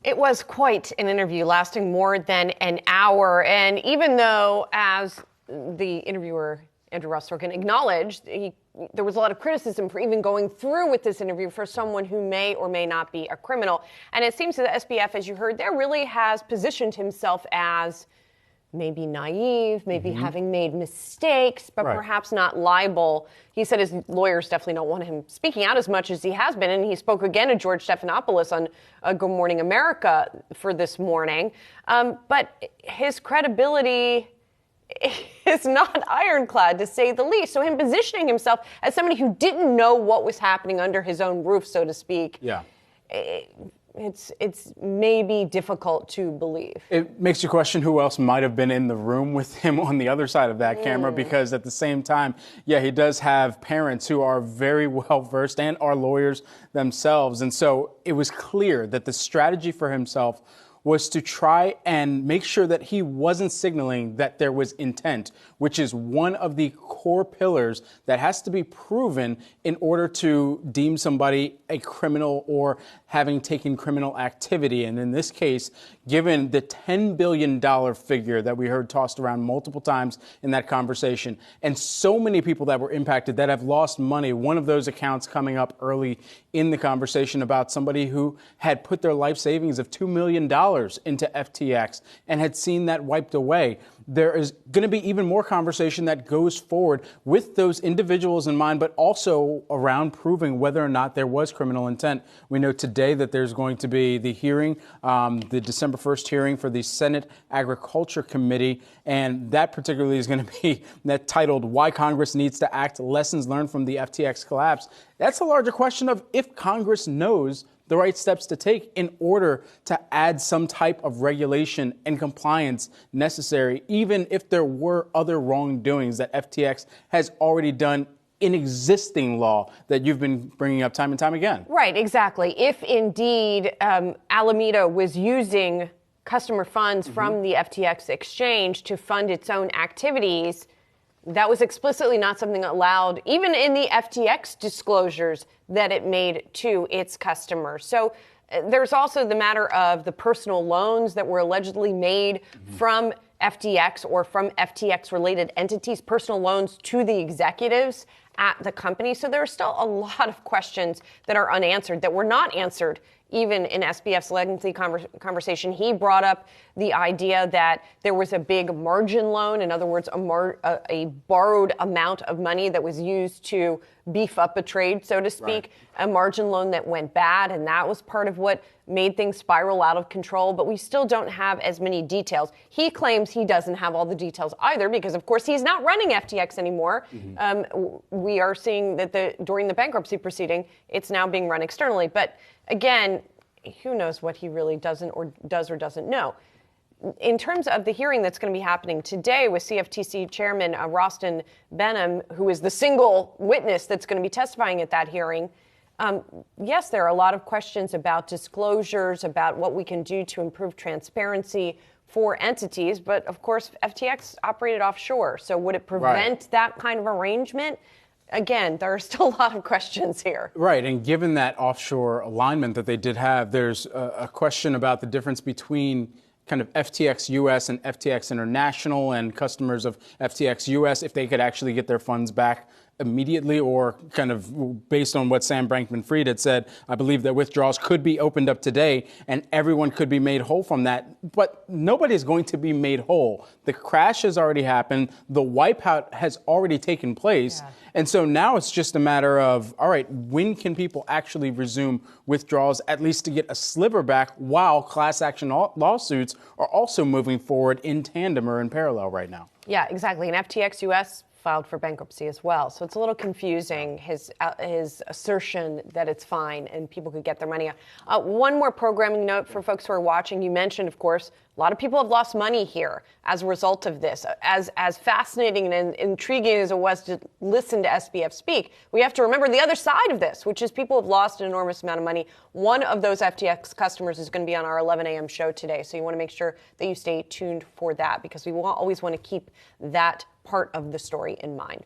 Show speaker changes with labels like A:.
A: It was quite an interview lasting more than an hour. And even though, as the interviewer, Andrew Ross Sorkin, acknowledged, there was a lot of criticism for even going through with this interview for someone who may or may not be a criminal. And it seems that SBF, as you heard there, really has positioned himself as maybe naive, maybe having made mistakes, but perhaps not liable. He said his lawyers definitely don't want him speaking out as much as he has been, and he spoke again to George Stephanopoulos on Good Morning America for this morning. But his credibility is not ironclad, to say the least. So him positioning himself as somebody who didn't know what was happening under his own roof, so to speak, it's maybe difficult to believe.
B: It makes you question who else might have been in the room with him on the other side of that camera, because at the same time, he does have parents who are very well versed and are lawyers themselves. And so it was clear that the strategy for himself was to try and make sure that he wasn't signaling that there was intent, which is one of the core pillars that has to be proven in order to deem somebody a criminal or having taken criminal activity. And in this case, given the $10 billion figure that we heard tossed around multiple times in that conversation, and so many people that were impacted that have lost money, one of those accounts coming up early in the conversation about somebody who had put their life savings of $2 million into FTX and had seen that wiped away. There is going to be even more conversation that goes forward with those individuals in mind, but also around proving whether or not there was criminal intent. We know today that there's going to be the hearing, the December 1st hearing for the Senate Agriculture Committee, and that particularly is going to be that titled "Why Congress Needs to Act: Lessons Learned from the FTX Collapse." That's a larger question of if Congress knows the right steps to take in order to add some type of regulation and compliance necessary, even if there were other wrongdoings that FTX has already done in existing law that you've been bringing up time and time again.
A: Right, exactly. If indeed Alameda was using customer funds from the FTX exchange to fund its own activities, that was explicitly not something allowed, even in the FTX disclosures that it made to its customers. So there's also the matter of the personal loans that were allegedly made from FTX or from FTX-related entities, personal loans to the executives at the company. So there are still a lot of questions that are unanswered, that were not answered even in SBF's lengthy conversation. He brought up the idea that there was a big margin loan, in other words, a borrowed amount of money that was used to beef up a trade, so to speak, a margin loan that went bad, and that was part of what made things spiral out of control. But we still don't have as many details. He claims he doesn't have all the details either, because of course he's not running FTX anymore. We are seeing that during the bankruptcy proceeding, it's now being run externally. But again, who knows what he really does or doesn't know. In terms of the hearing that's going to be happening today with CFTC Chairman Rostin Behnam, who is the single witness that's going to be testifying at that hearing, yes, there are a lot of questions about disclosures, about what we can do to improve transparency for entities. But of course, FTX operated offshore. So would it prevent that kind of arrangement? Again, there are still a lot of questions here.
B: Right. And given that offshore alignment that they did have, there's a question about the difference between kind of FTX US and FTX International and customers of FTX US, if they could actually get their funds back immediately, or kind of based on what Sam Bankman-Fried had said, I believe that withdrawals could be opened up today and everyone could be made whole from that. But nobody is going to be made whole. The crash has already happened. The wipeout has already taken place. Yeah. And so now it's just a matter of, all right, when can people actually resume withdrawals, at least to get a sliver back, while class action lawsuits are also moving forward in tandem or in parallel right now? Yeah,
A: exactly. And FTX US filed for bankruptcy as well. So it's a little confusing, his assertion that it's fine and people could get their money out. One more programming note for folks who are watching. You mentioned, of course, a lot of people have lost money here as a result of this. As fascinating and intriguing as it was to listen to SBF speak, we have to remember the other side of this, which is people have lost an enormous amount of money. One of those FTX customers is going to be on our 11 a.m. show today. So you want to make sure that you stay tuned for that, because we always want to keep that part of the story in mind.